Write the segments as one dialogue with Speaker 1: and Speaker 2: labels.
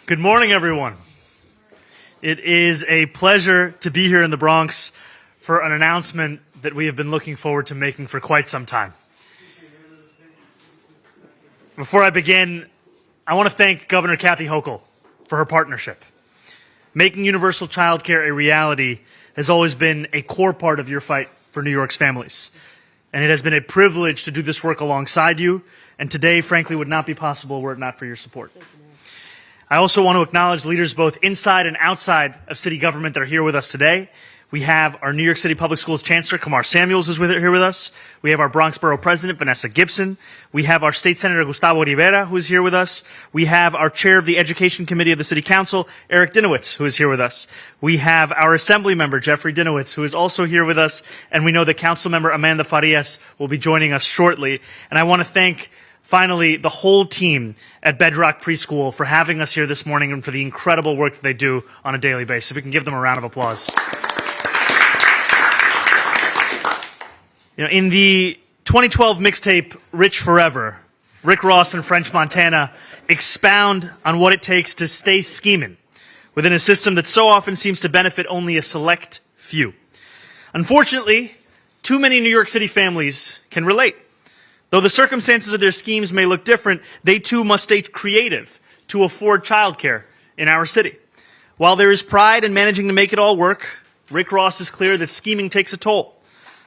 Speaker 1: Good morning, everyone. It is a pleasure to be here in the Bronx for an announcement that we have been looking forward to making for quite some time. Before I begin, I want to thank Governor Kathy Hochul for her partnership. Making universal childcare a reality has always been a core part of your fight for New York's families. And it has been a privilege to do this work alongside you, and today, frankly, would not be possible were it not for your support. I also want to acknowledge leaders both inside and outside of city government that are here with us today. We have our New York City Public Schools Chancellor, Kamar Samuels, who's here with us. We have our Bronx Borough President, Vanessa Gibson. We have our State Senator, Gustavo Rivera, who is here with us. We have our Chair of the Education Committee of the City Council, Eric Dinowitz, who is here with us. We have our Assembly Member, Jeffrey Dinowitz, who is also here with us. And we know that Council Member Amanda Farias will be joining us shortly. And I want to thank, finally, the whole team at Bedrock Preschool for having us here this morning and for the incredible work that they do on a daily basis. If we can give them a round of applause. In the 2012 mixtape Rich Forever, Rick Ross and French Montana expound on what it takes to stay scheming within a system that so often seems to benefit only a select few. Unfortunately, too many New York City families can relate. Though the circumstances of their schemes may look different, they too must stay creative to afford childcare in our city. While there is pride in managing to make it all work, Rick Ross is clear that scheming takes a toll.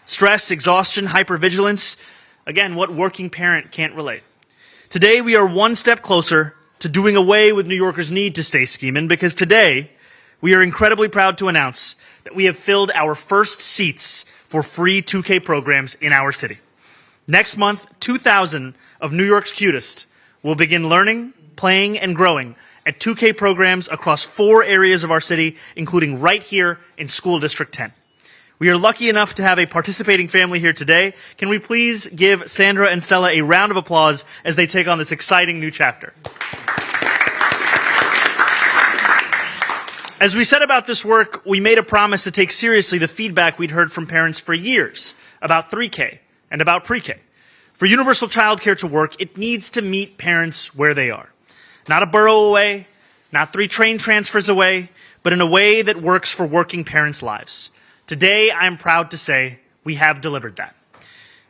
Speaker 1: Stress, exhaustion, hypervigilance. Again, what working parent can't relate? Today, we are one step closer to doing away with New Yorkers' need to stay scheming, because today, we are incredibly proud to announce that we have filled our first seats for free 2K programs in our city. Next month, 2,000 of New York's cutest will begin learning, playing, and growing at 2K programs across 4 areas of our city, including right here in School District 10. We are lucky enough to have a participating family here today. Can we please give Sandra and Stella a round of applause as they take on this exciting new chapter? As we set about this work, we made a promise to take seriously the feedback we'd heard from parents for years about 3K and about pre-K. For universal childcare to work, it needs to meet parents where they are. Not a borough away, not 3 train transfers away, but in a way that works for working parents' lives. Today, I'm proud to say we have delivered that.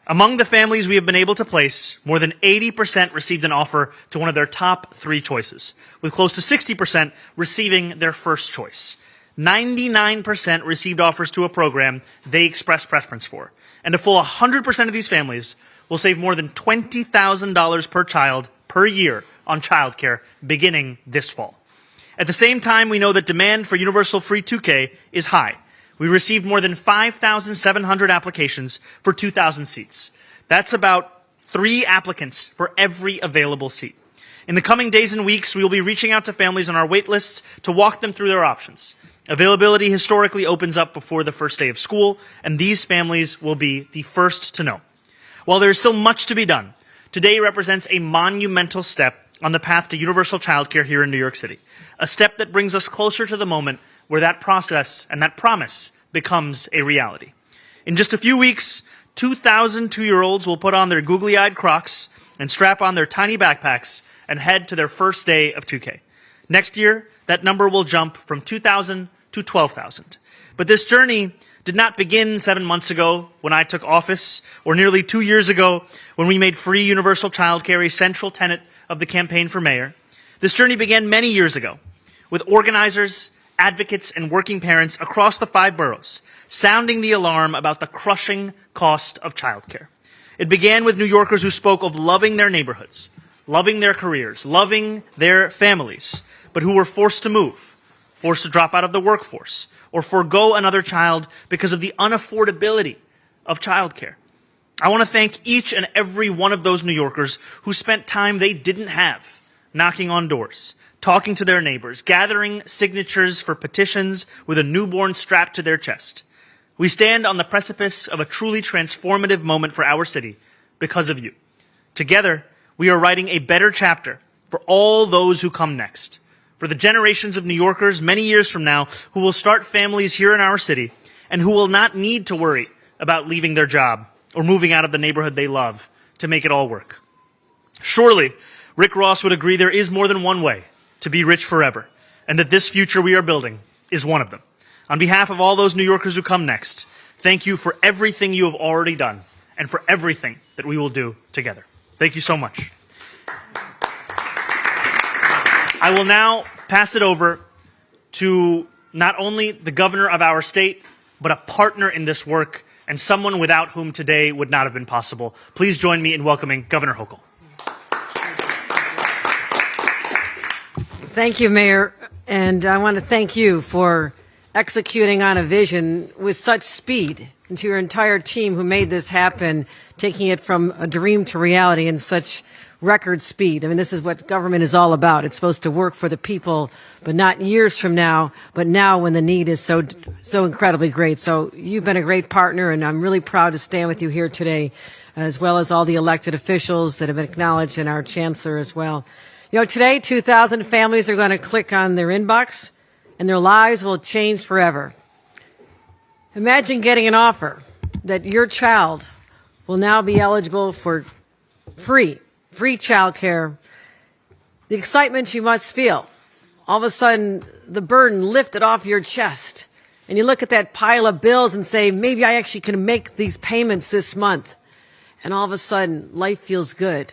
Speaker 1: Among the families we have been able to place, more than 80% received an offer to one of their top 3 choices, with close to 60% receiving their first choice. 99% received offers to a program they expressed preference for. And a full 100% of these families will save more than $20,000 per child per year on childcare beginning this fall. At the same time, we know that demand for universal free 2K is high. We received more than 5,700 applications for 2,000 seats. That's about 3 applicants for every available seat. In the coming days and weeks, we will be reaching out to families on our wait lists to walk them through their options. Availability historically opens up before the first day of school, and these families will be the first to know. While there is still much to be done, today represents a monumental step on the path to universal childcare here in New York City, a step that brings us closer to the moment where that process and that promise becomes a reality. In just a few weeks, 2,000 2-year-olds will put on their googly-eyed Crocs and strap on their tiny backpacks and head to their first day of 2K. Next year, that number will jump from 2,000 to 12,000. But this journey did not begin 7 months ago when I took office, or nearly 2 years ago when we made free universal childcare a central tenet of the campaign for mayor. This journey began many years ago with organizers, advocates, and working parents across the 5 boroughs, sounding the alarm about the crushing cost of childcare. It began with New Yorkers who spoke of loving their neighborhoods, loving their careers, loving their families, but who were forced to move, forced to drop out of the workforce, or forego another child because of the unaffordability of childcare. I want to thank each and every one of those New Yorkers who spent time they didn't have, knocking on doors, talking to their neighbors, gathering signatures for petitions with a newborn strapped to their chest. We stand on the precipice of a truly transformative moment for our city because of you. Together, we are writing a better chapter for all those who come next, for the generations of New Yorkers many years from now who will start families here in our city and who will not need to worry about leaving their job or moving out of the neighborhood they love to make it all work. Surely, Rick Ross would agree there is more than one way to be rich forever, and that this future we are building is one of them. On behalf of all those New Yorkers who come next, thank you for everything you have already done and for everything that we will do together. Thank you so much. I will now pass it over to not only the governor of our state, but a partner in this work and someone without whom today would not have been possible. Please join me in welcoming Governor Hochul.
Speaker 2: Thank you, Mayor. And I want to thank you for executing on a vision with such speed, and to your entire team who made this happen, taking it from a dream to reality in such record speed. I mean, this is what government is all about. It's supposed to work for the people, but not years from now, but now when the need is so incredibly great. So you've been a great partner, and I'm really proud to stand with you here today, as well as all the elected officials that have been acknowledged, and our chancellor as well. You know, today, 2,000 families are going to click on their inbox, and their lives will change forever. Imagine getting an offer that your child will now be eligible for free childcare. The excitement you must feel. All of a sudden, the burden lifted off your chest, and you look at that pile of bills and say, maybe I actually can make these payments this month. And all of a sudden, life feels good.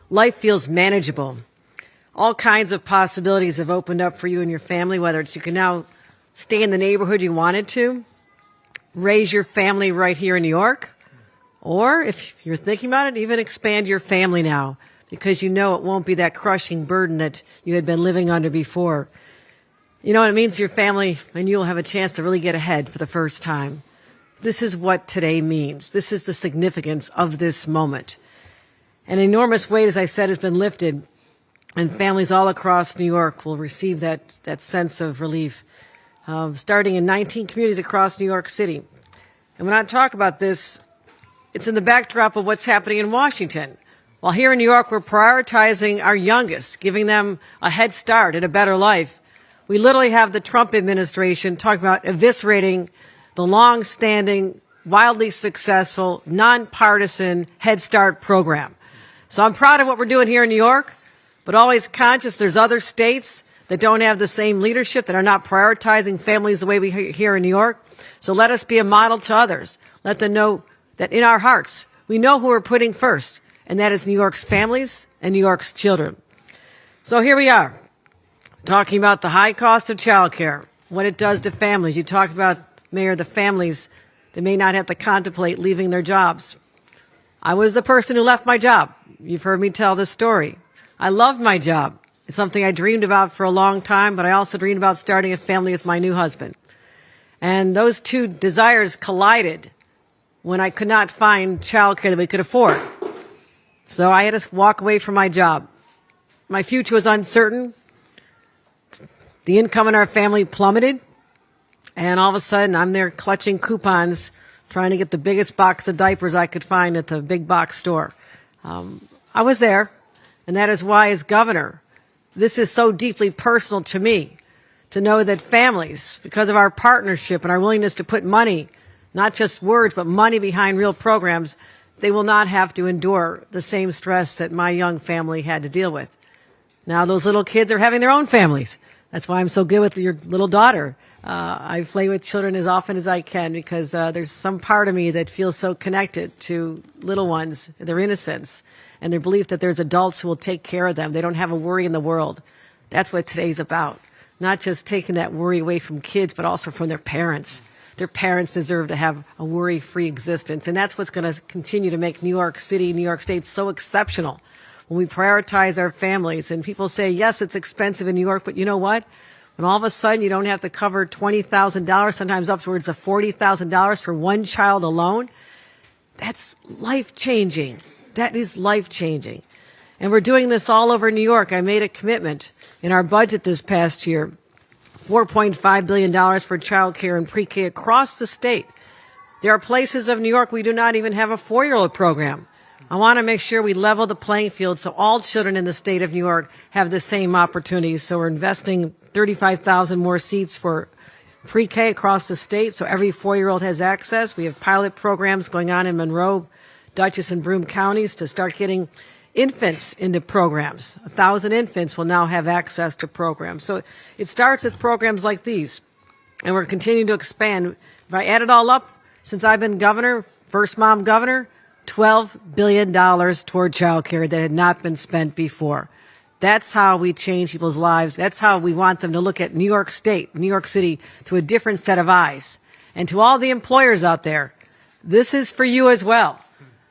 Speaker 2: Life feels manageable. All kinds of possibilities have opened up for you and your family, whether it's you can now stay in the neighborhood you wanted to, raise your family right here in New York, or if you're thinking about it, even expand your family now, because you know it won't be that crushing burden that you had been living under before. You know what it means to your family, and you'll have a chance to really get ahead for the first time. This is what today means. This is the significance of this moment. An enormous weight, as I said, has been lifted, and families all across New York will receive that sense of relief, starting in 19 communities across New York City. And when I talk about this, it's in the backdrop of what's happening in Washington. While here in New York, we're prioritizing our youngest, giving them a head start and a better life. We literally have the Trump administration talking about eviscerating the long-standing, wildly successful, nonpartisan Head Start program. So I'm proud of what we're doing here in New York, but always conscious there's other states that don't have the same leadership, that are not prioritizing families the way we here in New York. So let us be a model to others. Let them know that in our hearts, we know who we're putting first, and that is New York's families and New York's children. So here we are, talking about the high cost of childcare, what it does to families. You talk about, Mayor, the families that may not have to contemplate leaving their jobs. I was the person who left my job. You've heard me tell this story. I loved my job. It's something I dreamed about for a long time, but I also dreamed about starting a family with my new husband. And those two desires collided when I could not find childcare that we could afford. So I had to walk away from my job. My future was uncertain. The income in our family plummeted. And all of a sudden, I'm there clutching coupons, trying to get the biggest box of diapers I could find at the big box store. I was there. And that is why, as governor, this is so deeply personal to me, to know that families, because of our partnership and our willingness to put money, not just words, but money behind real programs, they will not have to endure the same stress that my young family had to deal with. Now those little kids are having their own families. That's why I'm so good with your little daughter. I play with children as often as I can, because there's some part of me that feels so connected to little ones, their innocence, and their belief that there's adults who will take care of them. They don't have a worry in the world. That's what today's about. Not just taking that worry away from kids, but also from their parents. Their parents deserve to have a worry-free existence. And that's what's going to continue to make New York City, New York State so exceptional. When we prioritize our families, and people say, yes, it's expensive in New York, but you know what? When all of a sudden you don't have to cover $20,000, sometimes upwards of $40,000 for one child alone, that's life-changing. That is life-changing. And we're doing this all over New York. I made a commitment in our budget this past year, $4.5 billion for child care and pre-K across the state. There are places of New York we do not even have a 4-year-old program. I want to make sure we level the playing field so all children in the state of New York have the same opportunities. So we're investing 35,000 more seats for pre-K across the state, so every 4-year-old has access. We have pilot programs going on in Monroe, Dutchess, and Broome counties to start getting infants into programs. 1,000 infants will now have access to programs. So it starts with programs like these, and we're continuing to expand. If I add it all up, since I've been governor, first mom governor, $12 billion toward childcare that had not been spent before. That's how we change people's lives. That's how we want them to look at New York State, New York City, through a different set of eyes. And to all the employers out there, this is for you as well.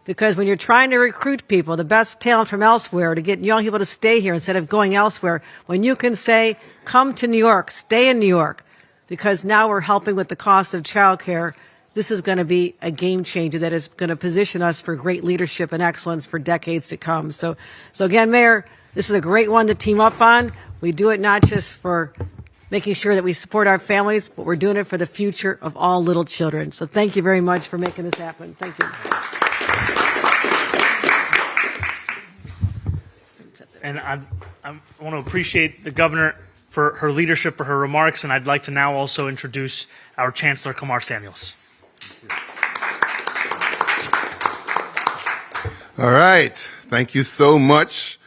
Speaker 2: Because when you're trying to recruit people, the best talent from elsewhere, to get young people to stay here instead of going elsewhere, when you can say, come to New York, stay in New York, because now we're helping with the cost of childcare, this is going to be a game changer that is going to position us for great leadership and excellence for decades to come. So again, Mayor, this is a great one to team up on. We do it not just for making sure that we support our families, but we're doing it for the future of all little children. So thank you very much for making this happen. Thank you.
Speaker 1: And I want to appreciate the governor for her leadership, for her remarks, and I'd like to now also introduce our Chancellor, Kamar Samuels.
Speaker 3: All right. Thank you so much.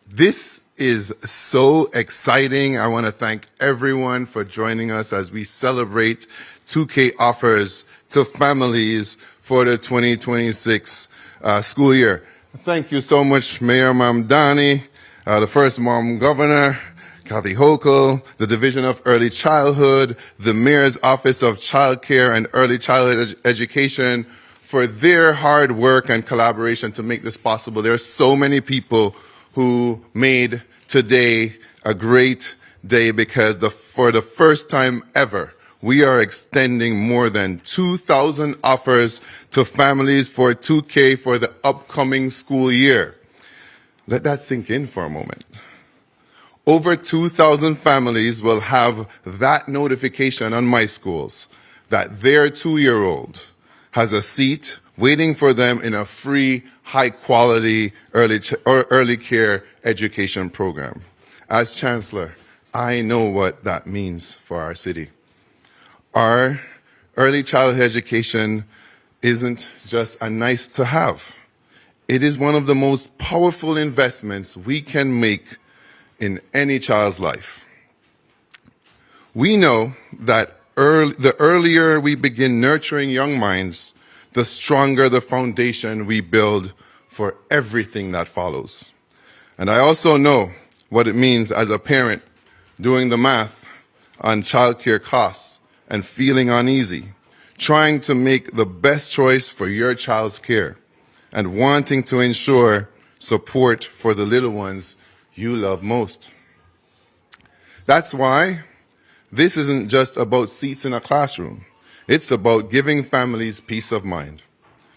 Speaker 3: This is so exciting. I want to thank everyone for joining us as we celebrate 2K offers to families for the 2026 school year. Thank you so much, Mayor Mamdani, the first mom governor, Kathy Hochul, the Division of Early Childhood, the Mayor's Office of Childcare and Early Childhood Education for their hard work and collaboration to make this possible. There are so many people who made today a great day because for the first time ever, we are extending more than 2,000 offers to families for 2K for the upcoming school year. Let that sink in for a moment. Over 2,000 families will have that notification on My Schools that their 2-year-old has a seat waiting for them in a free, high-quality early care education program. As Chancellor, I know what that means for our city. Our early childhood education isn't just a nice to have. It is one of the most powerful investments we can make in any child's life. We know that the earlier we begin nurturing young minds, the stronger the foundation we build for everything that follows. And I also know what it means as a parent doing the math on childcare costs and feeling uneasy, trying to make the best choice for your child's care and wanting to ensure support for the little ones you love most. That's why this isn't just about seats in a classroom. It's about giving families peace of mind,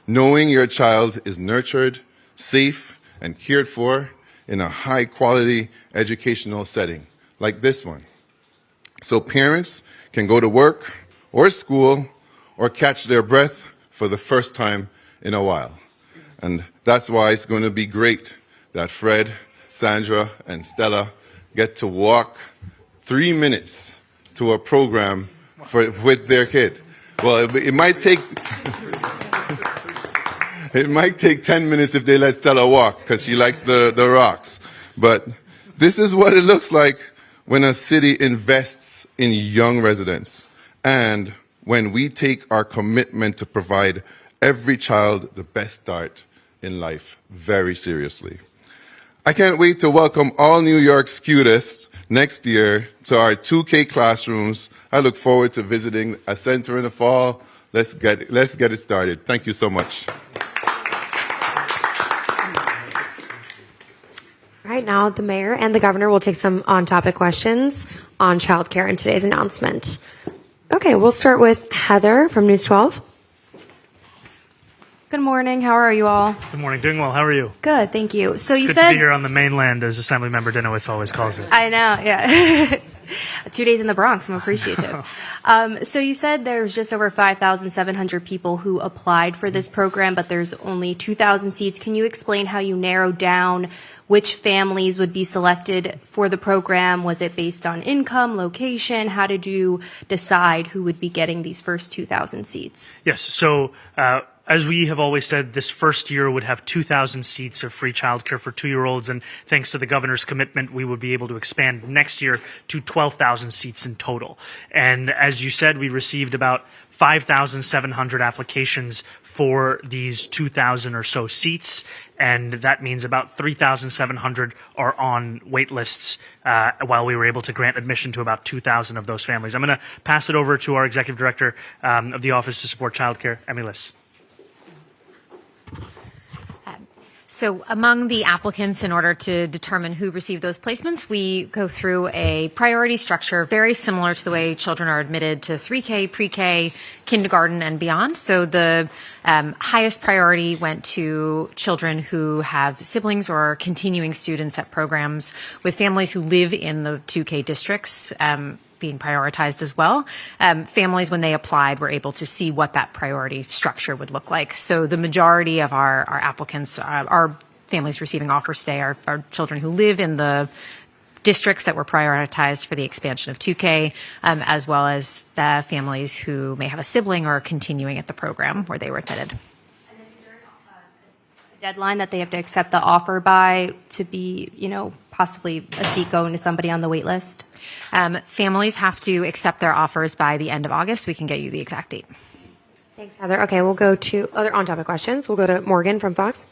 Speaker 3: knowing your child is nurtured, safe, and cared for in a high-quality educational setting like this one. So parents can go to work or school or catch their breath for the first time in a while. And that's why it's going to be great that Fred, Sandra, and Stella get to walk 3 minutes to a program with their kid. Well, it might take 10 minutes if they let Stella walk because she likes the rocks. But this is what it looks like when a city invests in young residents and when we take our commitment to provide every child the best start in life very seriously. I can't wait to welcome all New York students next year to our 2K classrooms. I look forward to visiting a center in the fall. Let's get it started. Thank you so much.
Speaker 4: Right now, the mayor and the governor will take some on-topic questions on childcare in today's announcement. Okay, we'll start with Heather from News 12.
Speaker 5: Good morning. How are you all?
Speaker 1: Good morning. Doing well. How are you?
Speaker 5: Good, thank you. So you
Speaker 1: Good
Speaker 5: said
Speaker 1: to be here on the mainland, as Assemblymember Dinowitz always calls it.
Speaker 5: I know, yeah. 2 days in the Bronx. I'm appreciative. So you said there's just over 5,700 people who applied for this program, but there's only 2,000 seats. Can you explain how you narrowed down which families would be selected for the program? Was it based on income, location? How did you decide who would be getting these first 2,000 seats?
Speaker 1: Yes. So As we have always said, this first year would have 2,000 seats of free childcare for 2-year-olds, and thanks to the governor's commitment, we would be able to expand next year to 12,000 seats in total. And as you said, we received about 5,700 applications for these 2,000 or so seats, and that means about 3,700 are on wait lists, while we were able to grant admission to about 2,000 of those families. I'm going to pass it over to our Executive Director of the Office to Support Childcare, Emily Liss.
Speaker 6: So among the applicants, in order to determine who received those placements, we go through a priority structure very similar to the way children are admitted to 3K, pre-K, kindergarten, and beyond. So the highest priority went to children who have siblings or are continuing students at programs, with families who live in the 2K districts being prioritized as well. Families, when they applied, were able to see what that priority structure would look like. So the majority of our applicants, our families receiving offers today, are children who live in the districts that were prioritized for the expansion of 2K, as well as the families who may have a sibling or are continuing at the program where they were admitted.
Speaker 5: And is there a deadline that they have to accept the offer by to be, possibly a seat going to somebody on the wait list?
Speaker 6: Families have to accept their offers by the end of August. We can get you the exact date.
Speaker 4: Thanks, Heather. Okay, we'll go to other on-topic questions. We'll go to Morgan from Fox.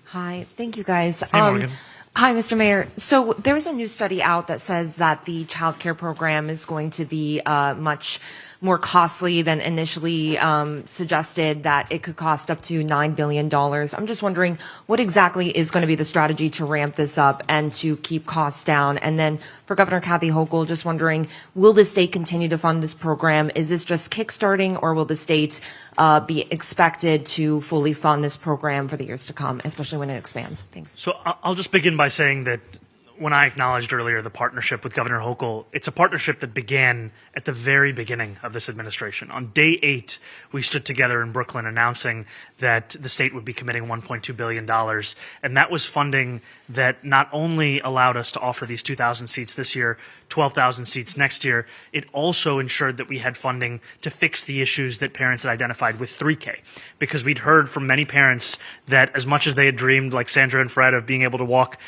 Speaker 7: Hi, thank you guys.
Speaker 1: Hey, Morgan.
Speaker 7: Hi, Mr. Mayor. So there was a new study out that says that the child care program is going to be much more costly than initially suggested, that it could cost up to $9 billion. I'm just wondering what exactly is going to be the strategy to ramp this up and to keep costs down? And then for Governor Kathy Hochul, just wondering, will the state continue to fund this program? Is this just kickstarting, or will the state be expected to fully fund this program for the years to come, especially when it expands? Thanks.
Speaker 1: So I'll just begin by saying that when I acknowledged earlier the partnership with Governor Hochul, it's a partnership that began at the very beginning of this administration. On day 8, we stood together in Brooklyn announcing that the state would be committing $1.2 billion. And that was funding that not only allowed us to offer these 2,000 seats this year, 12,000 seats next year, it also ensured that we had funding to fix the issues that parents had identified with 3K. Because we'd heard from many parents that as much as they had dreamed, like Sandra and Fred, of being able to walk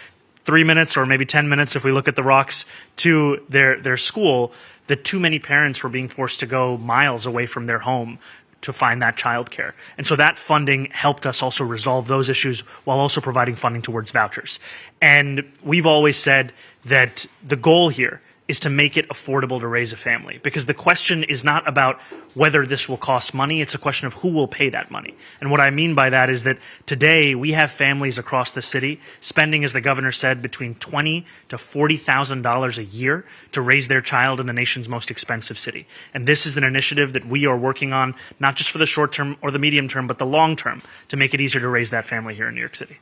Speaker 1: 3 minutes or maybe 10 minutes if we look at the rocks to their school, that too many parents were being forced to go miles away from their home to find that childcare. And so that funding helped us also resolve those issues while also providing funding towards vouchers. And we've always said that the goal here is to make it affordable to raise a family, because the question is not about whether this will cost money, it's a question of who will pay that money. And what I mean by that is that today we have families across the city spending, as the governor said, between $20,000 to $40,000 a year to raise their child in the nation's most expensive city. And this is an initiative that we are working on, not just for the short term or the medium term, but the long term, to make it easier to raise that family here in New York City.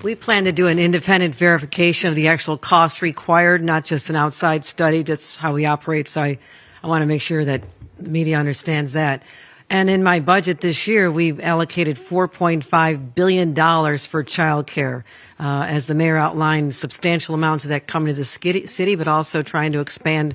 Speaker 2: We plan to do an independent verification of the actual costs required, not just an outside study. That's how we operate. So I want to make sure that the media understands that. And in my budget this year, we've allocated $4.5 billion for childcare. As the mayor outlined, substantial amounts of that coming to the city, but also trying to expand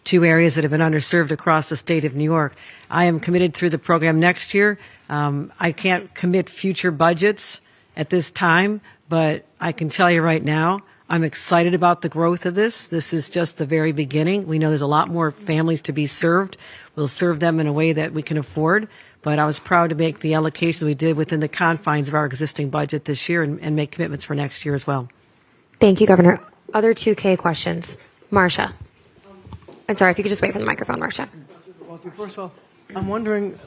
Speaker 2: to areas that have been underserved across the state of New York. I am committed through the program next year. I can't commit future budgets at this time, but I can tell you right now, I'm excited about the growth of this. This is just the very beginning. We know there's a lot more families to be served. We'll serve them in a way that we can afford, but I was proud to make the allocations we did within the confines of our existing budget this year and make commitments for next year as well.
Speaker 4: Thank you, Governor. Other 2K questions. Marcia. I'm sorry, if you could just wait for the microphone, Marcia.
Speaker 8: Well, first off, I'm wondering,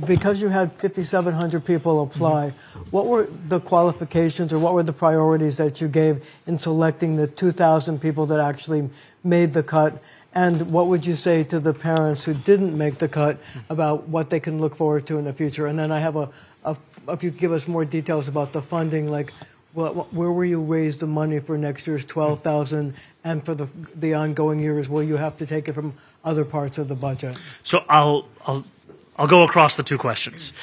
Speaker 8: because you had 5,700 people apply, what were the qualifications or what were the priorities that you gave in selecting the 2,000 people that actually made the cut? And what would you say to the parents who didn't make the cut about what they can look forward to in the future? And then I have if you give us more details about the funding, where will you raise the money for next year's 12,000, and for the ongoing years, will you have to take it from other parts of the budget?
Speaker 1: So I'll go across the two questions.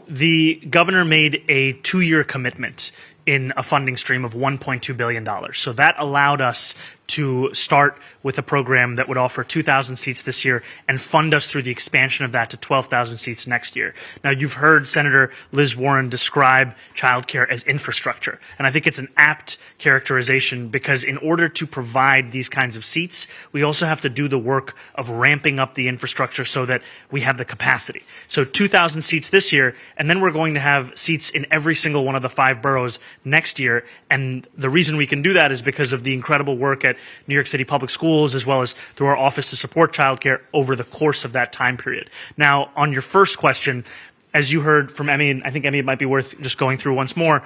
Speaker 1: The governor made a 2-year commitment in a funding stream of $1.2 billion. So that allowed us to start with a program that would offer 2,000 seats this year and fund us through the expansion of that to 12,000 seats next year. Now, you've heard Senator Liz Warren describe childcare as infrastructure, and I think it's an apt characterization because in order to provide these kinds of seats, we also have to do the work of ramping up the infrastructure so that we have the capacity. So 2,000 seats this year, and then we're going to have seats in every single one of the 5 boroughs next year. And the reason we can do that is because of the incredible work at New York City Public Schools, as well as through our Office to Support Childcare over the course of that time period. Now, on your first question, as you heard from Emmy, and I think, Emmy, it might be worth just going through once more,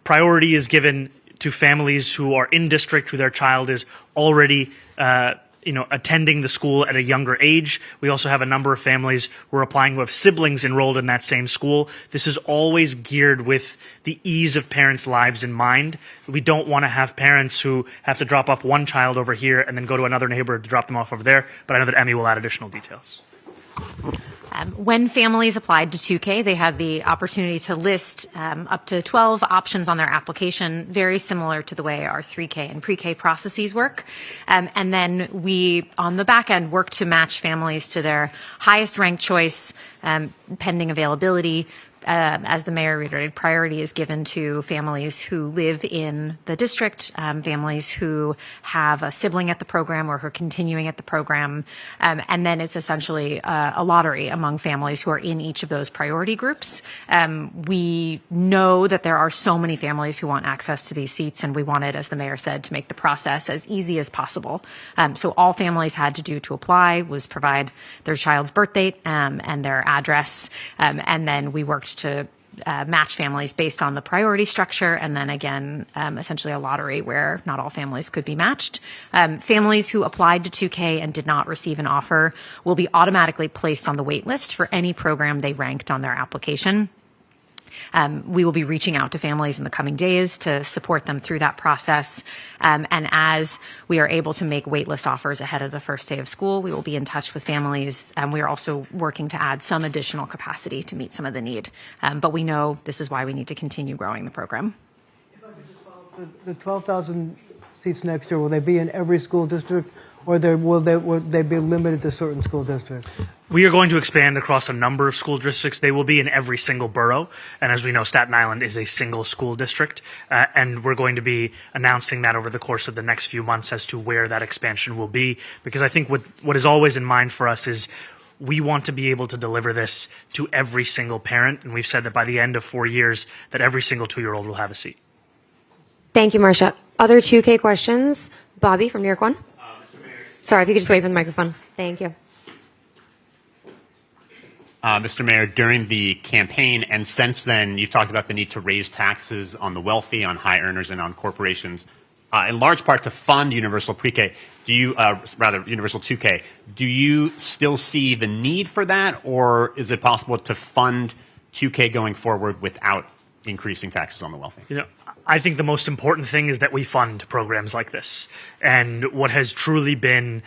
Speaker 1: priority is given to families who are in district, who their child is already attending the school at a younger age. We also have a number of families who are applying who have siblings enrolled in that same school. This is always geared with the ease of parents' lives in mind. We don't want to have parents who have to drop off one child over here and then go to another neighborhood to drop them off over there. But I know that Emmy will add additional details.
Speaker 6: When families applied to 2K, they had the opportunity to list up to 12 options on their application, very similar to the way our 3K and pre-K processes work. And then we, on the back end, work to match families to their highest ranked choice, pending availability. As the mayor reiterated, priority is given to families who live in the district, families who have a sibling at the program or who are continuing at the program. And then it's essentially a lottery among families who are in each of those priority groups. We know that there are so many families who want access to these seats, and we wanted, as the mayor said, to make the process as easy as possible. So all families had to do to apply was provide their child's birth date and their address, and then we worked to match families based on the priority structure, and then again, essentially a lottery where not all families could be matched. Families who applied to 2K and did not receive an offer will be automatically placed on the wait list for any program they ranked on their application. We will be reaching out to families in the coming days to support them through that process. And as we are able to make waitlist offers ahead of the first day of school, we will be in touch with families. We are also working to add some additional capacity to meet some of the need. But we know this is why we need to continue growing the program.
Speaker 8: The 12,000 seats next year, will they be in every school district, or will they be limited to certain school districts?
Speaker 1: We are going to expand across a number of school districts. They will be in every single borough. And as we know, Staten Island is a single school district. And we're going to be announcing that over the course of the next few months as to where that expansion will be. Because I think what is always in mind for us is we want to be able to deliver this to every single parent. And we've said that by the end of 4 years, that every single 2-year-old will have a seat.
Speaker 4: Thank you, Marcia. Other 2K questions? Bobby from New York 1. Sorry, if you could just wait for the microphone. Thank you.
Speaker 9: Mr. Mayor, during the campaign and since then, you've talked about the need to raise taxes on the wealthy, on high earners, and on corporations, in large part to fund universal pre-K. Universal 2K. Do you still see the need for that, or is it possible to fund 2K going forward without increasing taxes on the wealthy?
Speaker 1: I think the most important thing is that we fund programs like this. And what has truly been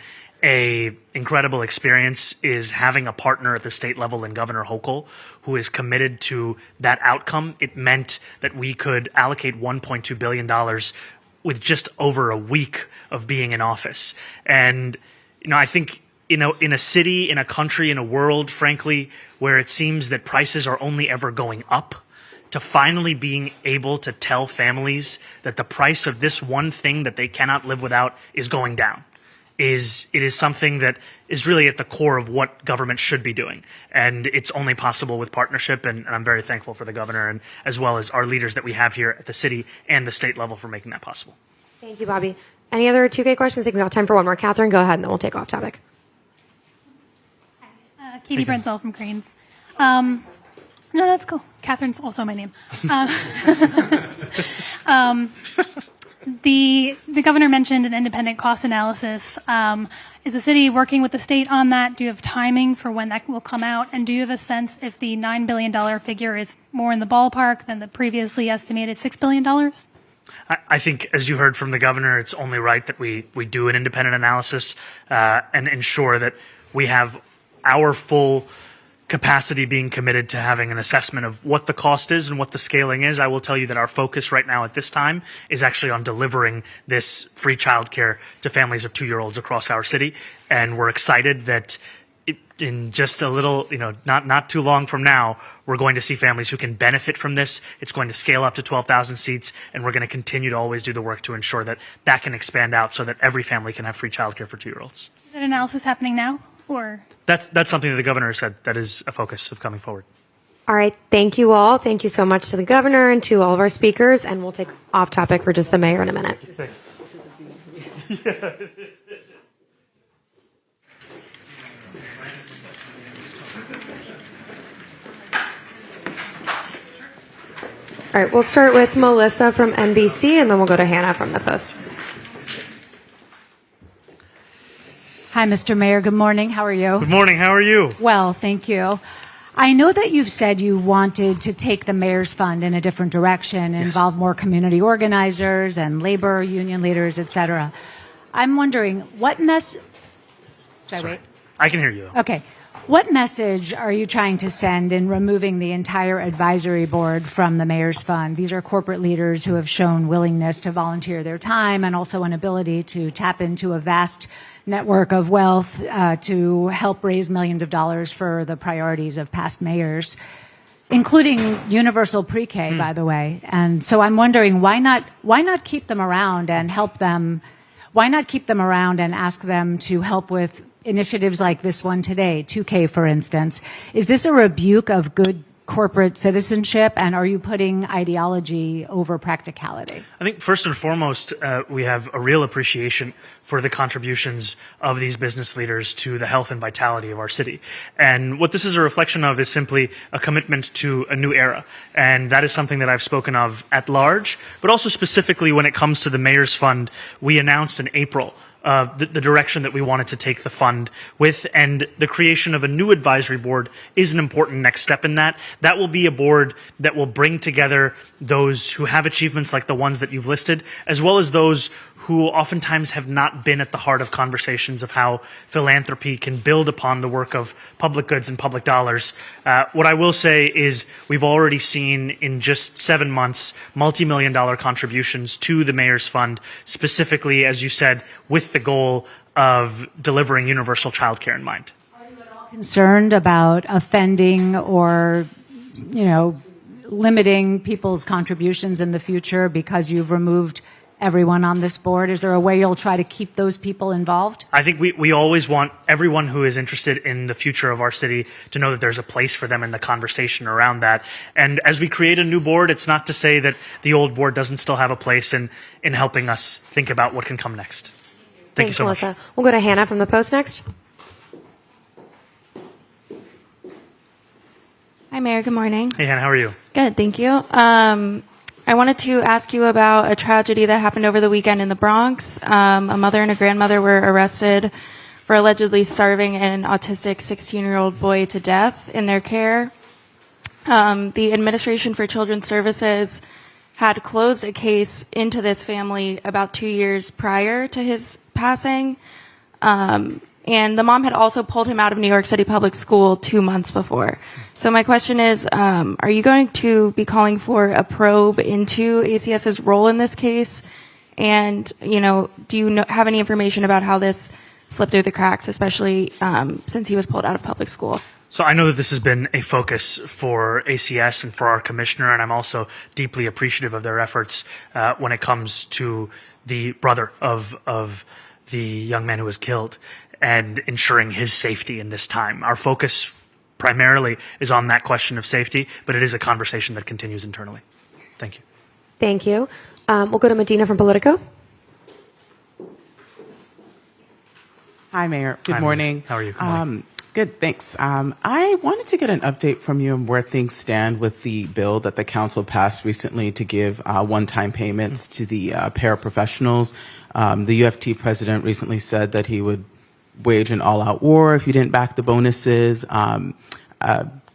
Speaker 1: a incredible experience is having a partner at the state level in Governor Hochul who is committed to that outcome. It meant that we could allocate $1.2 billion with just over a week of being in office. And, I think, in a city, in a country, in a world, frankly, where it seems that prices are only ever going up, to finally being able to tell families that the price of this one thing that they cannot live without is going down. It is something that is really at the core of what government should be doing. And it's only possible with partnership, and I'm very thankful for the governor and as well as our leaders that we have here at the city and the state level for making that possible.
Speaker 4: Thank you, Bobby. Any other 2K questions? I think we have time for one more. Catherine, go ahead, and then we'll take off topic.
Speaker 10: Katie Brenzel from Cranes. No, that's cool. Catherine's also my name. The governor mentioned an independent cost analysis. Is the city working with the state on that? Do you have timing for when that will come out? And do you have a sense if the $9 billion figure is more in the ballpark than the previously estimated $6 billion?
Speaker 1: I think, as you heard from the governor, it's only right that we do an independent analysis and ensure that we have our full capacity being committed to having an assessment of what the cost is and what the scaling is. I will tell you that our focus right now at this time is actually on delivering this free childcare to families of 2-year-olds across our city. And we're excited that in just a little, not too long from now, we're going to see families who can benefit from this. It's going to scale up to 12,000 seats, and we're going to continue to always do the work to ensure that that can expand out so that every family can have free childcare for 2-year-olds.
Speaker 10: Is that analysis happening now, or?
Speaker 1: That's something that the governor has said that is a focus of coming forward.
Speaker 4: All right. Thank you all. Thank you so much to the governor and to all of our speakers. And we'll take off topic for just the mayor in a minute. All right. We'll start with Melissa from NBC, and then we'll go to Hannah from the Post.
Speaker 11: Hi, Mr. Mayor. Good morning. How are you?
Speaker 1: Good morning. How are you?
Speaker 11: Well, thank you. I know that you've said you wanted to take the mayor's fund in a different direction, involve more community organizers and labor union leaders, et cetera. I'm wondering what Should I wait?
Speaker 1: I can hear you.
Speaker 11: Okay. What message are you trying to send in removing the entire advisory board from the mayor's fund? These are corporate leaders who have shown willingness to volunteer their time and also an ability to tap into a vast network of wealth to help raise millions of dollars for the priorities of past mayors, including universal pre-K, by the way. And so I'm wondering, why not keep them around and help them? Why not keep them around and ask them to help with initiatives like this one today, 2K, for instance? Is this a rebuke of good corporate citizenship, and are you putting ideology over practicality?
Speaker 1: I think first and foremost, we have a real appreciation for the contributions of these business leaders to the health and vitality of our city. And what this is a reflection of is simply a commitment to a new era. And that is something that I've spoken of at large, but also specifically when it comes to the Mayor's Fund, we announced in April the direction that we wanted to take the fund with, and the creation of a new advisory board is an important next step in that. That will be a board that will bring together those who have achievements like the ones that you've listed, as well as those who oftentimes have not been at the heart of conversations of how philanthropy can build upon the work of public goods and public dollars. What I will say is we've already seen in just 7 months multi-million-dollar contributions to the Mayor's Fund, specifically, as you said, with the goal of delivering universal childcare in mind.
Speaker 11: Are you at all concerned about offending or, limiting people's contributions in the future because you've removed everyone on this board? Is there a way you'll try to keep those people involved?
Speaker 1: I think we always want everyone who is interested in the future of our city to know that there's a place for them in the conversation around that. And as we create a new board, it's not to say that the old board doesn't still have a place in helping us think about what can come next. Thank you so
Speaker 4: Melissa.
Speaker 1: much.
Speaker 4: We'll go to Hannah from the Post next.
Speaker 12: Hi, Mayor. Good morning.
Speaker 1: Hey, Hannah, how are you?
Speaker 12: Good, thank you. I wanted to ask you about a tragedy that happened over the weekend in the Bronx. A mother and a grandmother were arrested for allegedly starving an autistic 16-year-old boy to death in their care. The Administration for Children's Services had closed a case into this family about 2 years prior to his passing. And the mom had also pulled him out of New York City Public School 2 months before. So my question is, are you going to be calling for a probe into ACS's role in this case? And, do you have any information about how this slipped through the cracks, especially since he was pulled out of public school?
Speaker 1: So I know that this has been a focus for ACS and for our commissioner, and I'm also deeply appreciative of their efforts when it comes to the brother of the young man who was killed and ensuring his safety in this time. Our focus primarily is on that question of safety, but it is a conversation that continues internally. Thank you.
Speaker 4: Thank you. We'll go to Medina from Politico.
Speaker 13: Hi, Mayor. Good
Speaker 1: Hi,
Speaker 13: morning.
Speaker 1: Mayor. How are you? Good morning.
Speaker 13: Good, thanks. I wanted to get an update from you on where things stand with the bill that the council passed recently to give one-time payments to the paraprofessionals. The UFT president recently said that he would wage an all-out war if you didn't back the bonuses. Can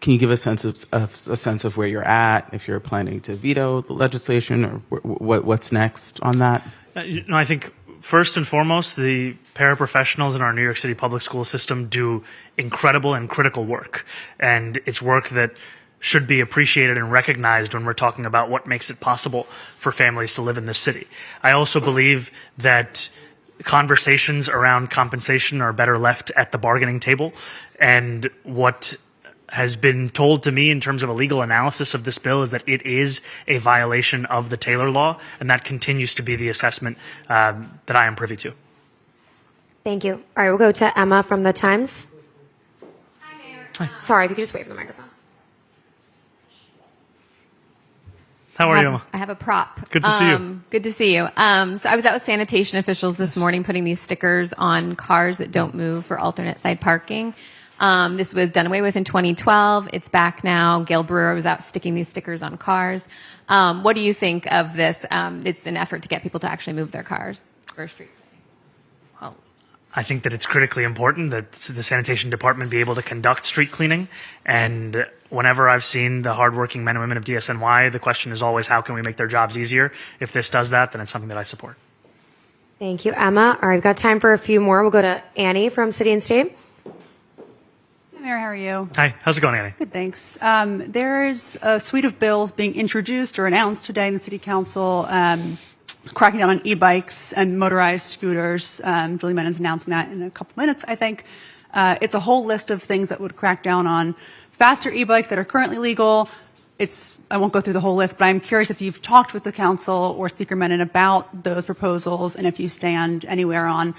Speaker 13: you give a sense of where you're at, if you're planning to veto the legislation, or what's next on that?
Speaker 1: I think first and foremost, the paraprofessionals in our New York City public school system do incredible and critical work. And it's work that should be appreciated and recognized when we're talking about what makes it possible for families to live in this city. I also believe that conversations around compensation are better left at the bargaining table. And what has been told to me in terms of a legal analysis of this bill is that it is a violation of the Taylor law, and that continues to be the assessment that I am privy to.
Speaker 4: Thank you. All right, we'll go to Emma from the Times. Hi, Mayor. Sorry, if you could just wait for the microphone.
Speaker 1: How are you, Emma?
Speaker 14: I have a prop.
Speaker 1: Good to see you.
Speaker 14: Good to see you. So I was out with sanitation officials this morning putting these stickers on cars that don't move for alternate side parking. This was done away with in 2012. It's back now. Gail Brewer was out sticking these stickers on cars. What do you think of this? It's an effort to get people to actually move their cars for a street.
Speaker 1: I think that it's critically important that the sanitation department be able to conduct street cleaning. And whenever I've seen the hardworking men and women of DSNY, the question is always, how can we make their jobs easier? If this does that, then it's something that I support.
Speaker 4: Thank you, Emma. All right, we've got time for a few more. We'll go to Annie from City and State.
Speaker 15: Hi, Mayor. How are you?
Speaker 1: Hi. How's it going, Annie?
Speaker 15: Good, thanks. There is a suite of bills being introduced or announced today in the City Council cracking down on e-bikes and motorized scooters. Julie Mennon's announcing that in a couple minutes, I think. It's a whole list of things that would crack down on faster e-bikes that are currently legal. I won't go through the whole list, but I'm curious if you've talked with the council or Speaker Menon about those proposals and if you stand anywhere on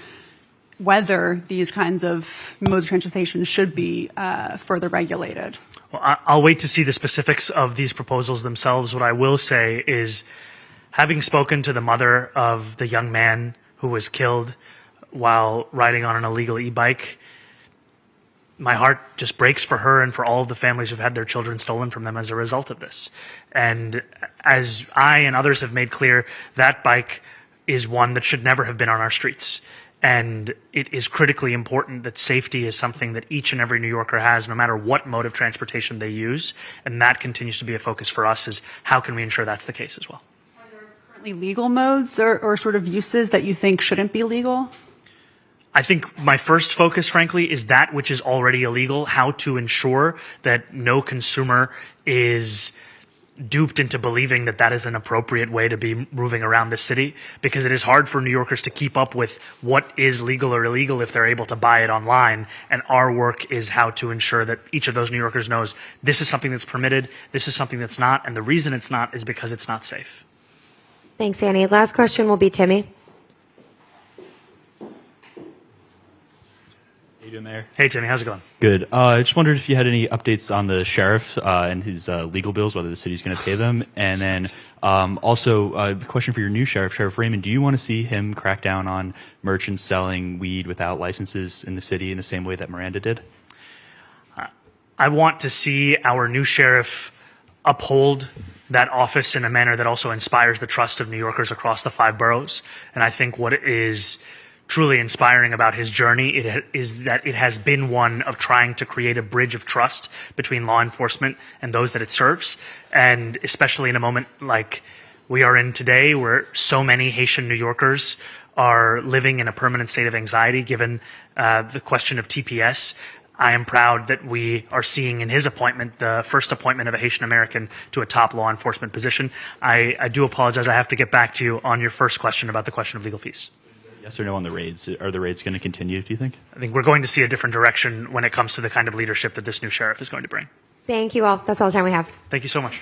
Speaker 15: whether these kinds of modes of transportation should be further regulated.
Speaker 1: Well, I'll wait to see the specifics of these proposals themselves. What I will say is, having spoken to the mother of the young man who was killed while riding on an illegal e-bike, my heart just breaks for her and for all of the families who've had their children stolen from them as a result of this. And as I and others have made clear, that bike is one that should never have been on our streets. And it is critically important that safety is something that each and every New Yorker has, no matter what mode of transportation they use. And that continues to be a focus for us, is how can we ensure that's the case as well.
Speaker 15: Legal modes or sort of uses that you think shouldn't be legal?
Speaker 1: I think my first focus, frankly, is that which is already illegal, how to ensure that no consumer is duped into believing that that is an appropriate way to be moving around the city, because it is hard for New Yorkers to keep up with what is legal or illegal if they're able to buy it online. And our work is how to ensure that each of those New Yorkers knows this is something that's permitted, this is something that's not, and the reason it's not is because it's not safe.
Speaker 4: Thanks, Annie. Last question will be Timmy.
Speaker 16: How you doing, Mayor?
Speaker 1: Hey, Timmy. How's it going?
Speaker 16: Good. I just wondered if you had any updates on the sheriff and his legal bills, whether the city's going to pay them. And then also a question for your new sheriff, Sheriff Raymond. Do you want to see him crack down on merchants selling weed without licenses in the city in the same way that Miranda did?
Speaker 1: I want to see our new sheriff uphold that office in a manner that also inspires the trust of New Yorkers across the 5 boroughs. And I think what is truly inspiring about his journey is that it has been one of trying to create a bridge of trust between law enforcement and those that it serves. And especially in a moment like we are in today, where so many Haitian New Yorkers are living in a permanent state of anxiety given the question of TPS. I am proud that we are seeing in his appointment the first appointment of a Haitian American to a top law enforcement position. I do apologize. I have to get back to you on your first question about the question of legal fees.
Speaker 16: Yes or no on the raids? Are the raids going to continue, do you think?
Speaker 1: I think we're going to see a different direction when it comes to the kind of leadership that this new sheriff is going to bring.
Speaker 4: Thank you all. That's all the time we have.
Speaker 1: Thank you so much.